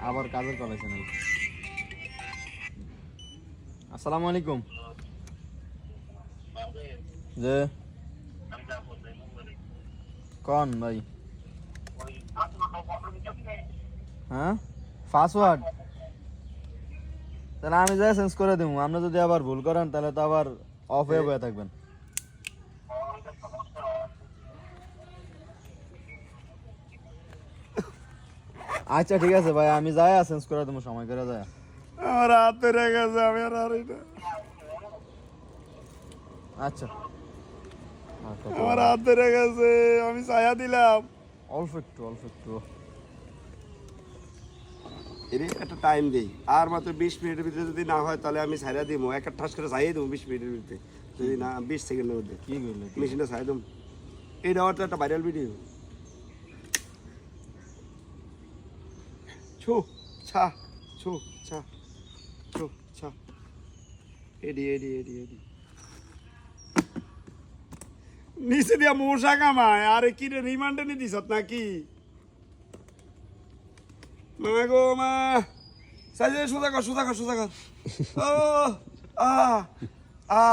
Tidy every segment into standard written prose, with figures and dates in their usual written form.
আবার কাজের কল আছে নাকি? আসসালামু আলাইকুম। যে কোন ভাই? হ্যাঁ, পাসওয়ার্ড তাহলে আমি যাই চেঞ্জ করে দেবো। আপনি যদি আবার ভুল করেন তাহলে তো আবার অফ হয়ে বয়ে থাকবেন। আচ্ছা ঠিক আছে ভাই, আমি যাই চেঞ্জ করে দেবো সময় করে যায়। আমার হাতে রেখে গেছে, আমি আর হারি না। আচ্ছা আমার হাতে রেখে গেছে, আমি ছায়া দিলাম। অল্প একটু অল্প একটু। এর একটা টাইম দেই, আর মাত্র 20 মিনিটের ভিতরে যদি না হয় তাহলে আমি ছাইরা দিব। একটা ঠাস করে ছাইয়ে দেবো 20 মিনিটের ভিতরে, যদি না 20 সেকেন্ডের মধ্যে কি করলে? মেশিনটা ছাইয়ে দেবো। এইটা আমার তো একটা ভাইরাল ভিডিও। ছো ছা ছো ছা ছো ছা, এডি এডি এডি এডি নিচে দিয়া মশা কামায়। আরে কি রে, রিমান্ডে নি দিছত নাকি? মা গো মা, সাইজে সোজা কর সোজা কর সোজা কর। ও আ আ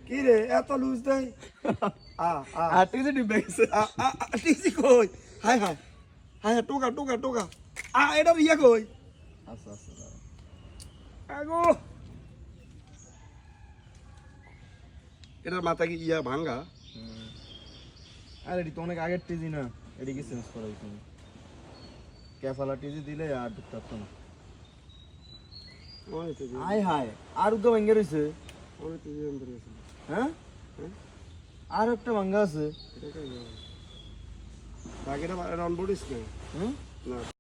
কি রে এত লুজ দেয়? আ আ আর টিজি ডিবে গেছে। আ আ টিসি কই? হাই হাই হাই, টোকা টোকা টোকা। এটা ইয়া কই? আচ্ছা আচ্ছা দাঁড়াও। আগো এটার মাথা কি ইয়া ভাঙ্গা? আর এটি তো অনেক আগের টিজি না, এটি কি চেঞ্জ করা হয়েছে? ক্যাফালা টিজি দিলে আর ঢুকতে পারতো না। ওই তো আয় হায়, আর উদ্যোগ ভেঙে রয়েছে। ওই তো অন্তর আছে। হ্যাঁ, হ্যাঁ আর একটা ভাঙ্গা আছে। এটা কই? বাকিটা অন বোর্ড না? হুম। না